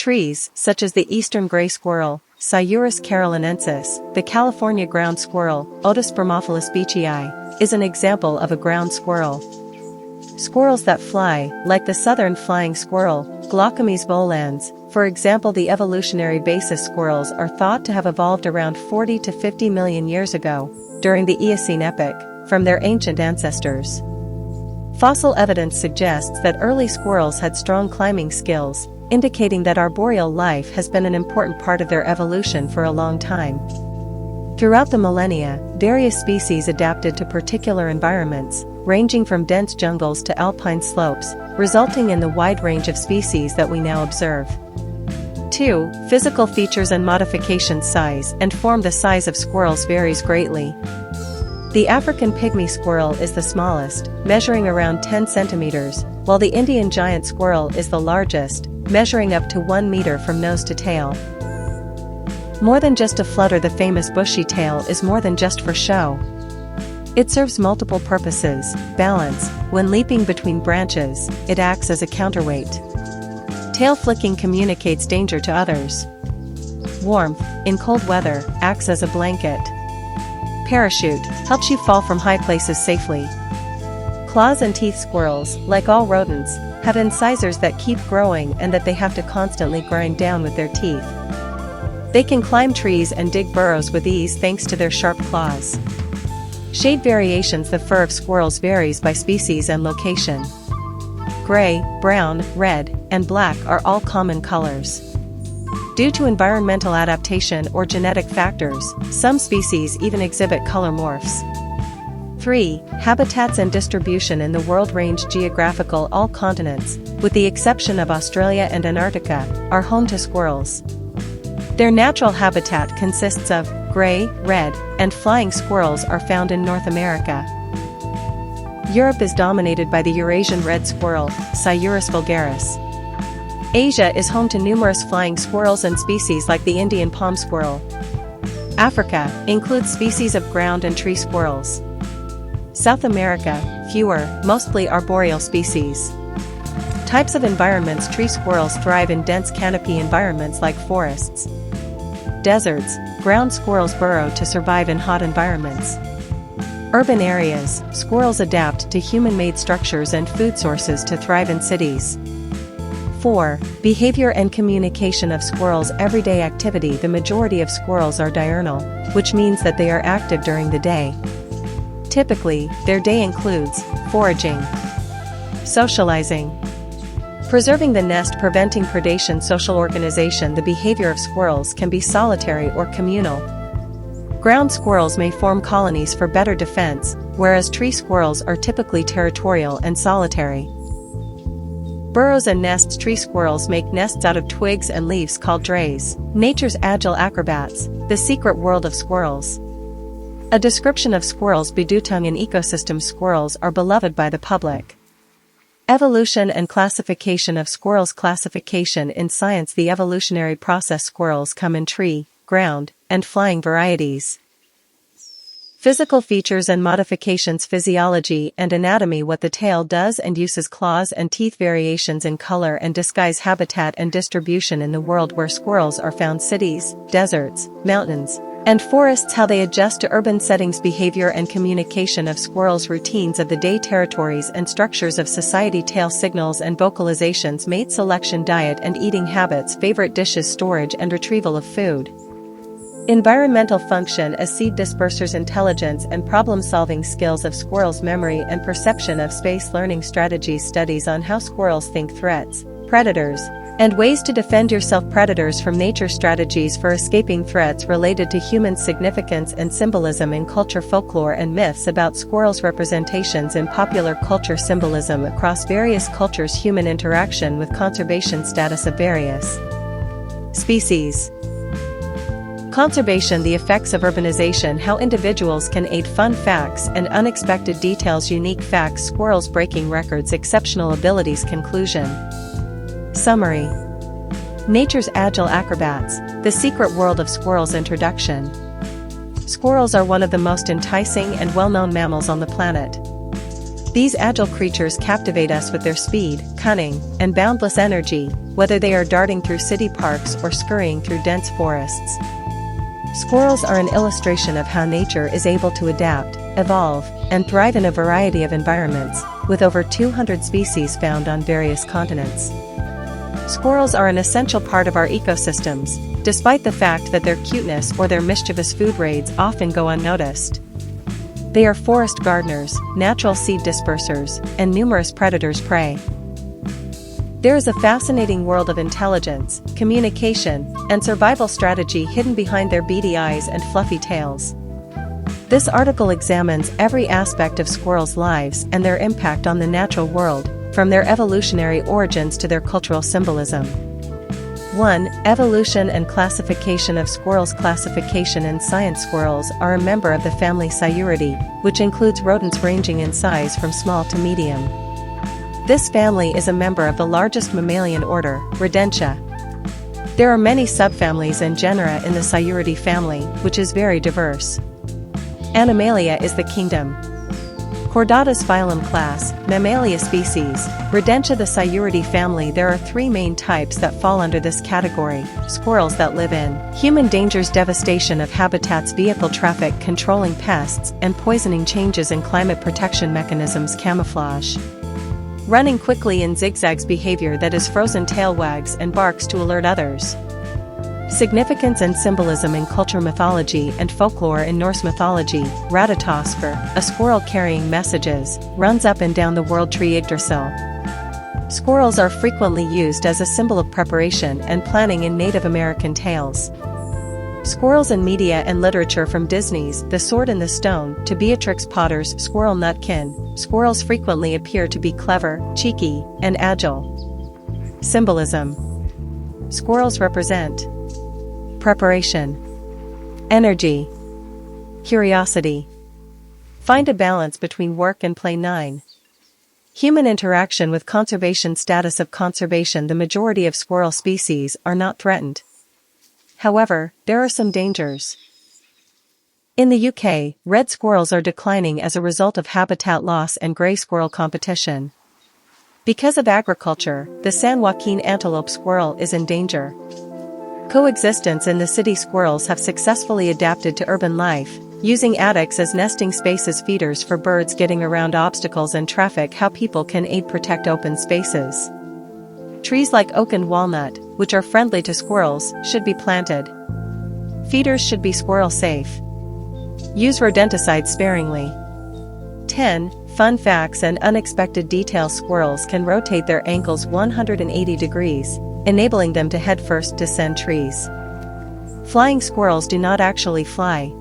Trees, such as the eastern gray squirrel, Sciurus carolinensis, the California ground squirrel, Otospermophilus beechii, is an example of a ground squirrel. Squirrels that fly, like the southern flying squirrel, Glaucomys volans, for example, the evolutionary basis squirrels are thought to have evolved around 40 to 50 million years ago, during the Eocene epoch, from their ancient ancestors. Fossil evidence suggests that early squirrels had strong climbing skills, indicating that arboreal life has been an important part of their evolution for a long time. Throughout the millennia, various species adapted to particular environments, ranging from dense jungles to alpine slopes, resulting in the wide range of species that we now observe. 2. Physical features and modifications. Size and form. The size of squirrels varies greatly. The African pygmy squirrel is the smallest, measuring around 10 centimeters, while the Indian giant squirrel is the largest, measuring up to 1 meter from nose to tail. More than just to flutter, the famous bushy tail is more than just for show. It serves multiple purposes. Balance. When leaping between branches, it acts as a counterweight. Tail flicking communicates danger to others. Warmth. In cold weather, acts as a blanket. Parachute. Helps you fall from high places safely. Claws and teeth. Squirrels, like all rodents, have incisors that keep growing and that they have to constantly grind down with their teeth. They can climb trees and dig burrows with ease thanks to their sharp claws. Shade variations. The fur of squirrels varies by species and location. Gray, brown, red, and black are all common colors. Due to environmental adaptation or genetic factors, some species even exhibit color morphs. 3. Habitats and distribution in the world. Range. Geographical. All continents, with the exception of Australia and Antarctica, are home to squirrels. Their natural habitat consists of gray, red, and flying squirrels are found in North America. Europe is dominated by the Eurasian red squirrel, Sciurus vulgaris. Asia is home to numerous flying squirrels and species like the Indian palm squirrel. Africa includes species of ground and tree squirrels. South America, fewer, mostly arboreal species. Types of environments. Tree squirrels thrive in dense canopy environments like forests. Deserts. Ground squirrels burrow to survive in hot environments. Urban areas. Squirrels adapt to human-made structures and food sources to thrive in cities. 4. Behavior and communication of squirrels. Everyday activity. The majority of squirrels are diurnal, which means that they are active during the day. Typically, their day includes foraging, socializing, preserving the nest, preventing predation, social organization. The behavior of squirrels can be solitary or communal. Ground squirrels may form colonies for better defense, whereas tree squirrels are typically territorial and solitary. Burrows and nests. Tree squirrels make nests out of twigs and leaves called drays. Nature's Agile Acrobats, the secret world of squirrels. A description of squirrels. Bedeutung in ecosystem. Squirrels are beloved by the public. Evolution and classification of squirrels. Classification in science. The evolutionary process. Squirrels come in tree, ground, and flying varieties. Physical features and modifications. Physiology and anatomy. What the tail does and uses. Claws and teeth. Variations in color and disguise. Habitat and distribution in the world where squirrels are found. Cities, deserts, mountains, and forests. How they adjust to urban settings. Behavior and communication of squirrels. Routines of the day. Territories and structures of society. Tail signals and vocalizations. Mate selection. Diet and eating habits. Favorite dishes. Storage and retrieval of food. Environmental function as seed dispersers. Intelligence and problem-solving skills of squirrels. Memory and perception of space. Learning strategies. Studies on how squirrels think. Threats, predators, and ways to defend yourself. Predators from nature. Strategies for escaping threats related to human. Significance and symbolism in culture. Folklore and myths about squirrels. Representations in popular culture. Symbolism across various cultures. Human interaction with conservation. Status of various species. Conservation. The effects of urbanization. How individuals can aid. Fun facts and unexpected details. Unique facts. Squirrels breaking records. Exceptional abilities. Conclusion. Summary. Nature's Agile Acrobats, the secret world of squirrels. Introduction. Squirrels are one of the most enticing and well-known mammals on the planet. These agile creatures captivate us with their speed, cunning, and boundless energy, whether they are darting through city parks or scurrying through dense forests. Squirrels are an illustration of how nature is able to adapt, evolve, and thrive in a variety of environments, with over 200 species found on various continents. Squirrels are an essential part of our ecosystems, despite the fact that their cuteness or their mischievous food raids often go unnoticed. They are forest gardeners, natural seed dispersers, and numerous predators' prey. There is a fascinating world of intelligence, communication, and survival strategy hidden behind their beady eyes and fluffy tails. This article examines every aspect of squirrels' lives and their impact on the natural world, from their evolutionary origins to their cultural symbolism. 1. Evolution and classification of squirrels. Classification and science. Squirrels are a member of the family Sciuridae, which includes rodents ranging in size from small to medium. This family is a member of the largest mammalian order, Rodentia. There are many subfamilies and genera in the Sciuridae family, which is very diverse. Animalia is the kingdom. Chordatas phylum. Class, Mammalia. Species, Rodentia. The Sciuridae family. There are three main types that fall under this category: squirrels that live in human dangers, devastation of habitats, vehicle traffic, controlling pests, and poisoning, changes in climate, protection mechanisms, camouflage, running quickly in zigzags, behavior that is frozen, tail wags and barks to alert others. Significance and symbolism in culture, mythology and folklore. In Norse mythology, Ratatoskr, a squirrel carrying messages, runs up and down the world tree Yggdrasil. Squirrels are frequently used as a symbol of preparation and planning in Native American tales. Squirrels in media and literature. From Disney's The Sword in the Stone to Beatrix Potter's Squirrel Nutkin, squirrels frequently appear to be clever, cheeky, and agile. Symbolism. Squirrels represent preparation, energy, curiosity. Find a balance between work and play. 9. Human interaction with conservation. Status of conservation. The majority of squirrel species are not threatened. However, there are some dangers. In the UK, red squirrels are declining as a result of habitat loss and grey squirrel competition. Because of agriculture, the San Joaquin antelope squirrel is in danger. Coexistence in the city. Squirrels have successfully adapted to urban life, using attics as nesting spaces, feeders for birds, getting around obstacles and traffic. How people can aid protect open spaces. Trees like oak and walnut, which are friendly to squirrels, should be planted. Feeders should be squirrel safe. Use rodenticides sparingly. 10. Fun facts and unexpected details. Squirrels can rotate their ankles 180 degrees, enabling them to headfirst descend trees. Flying squirrels do not actually fly,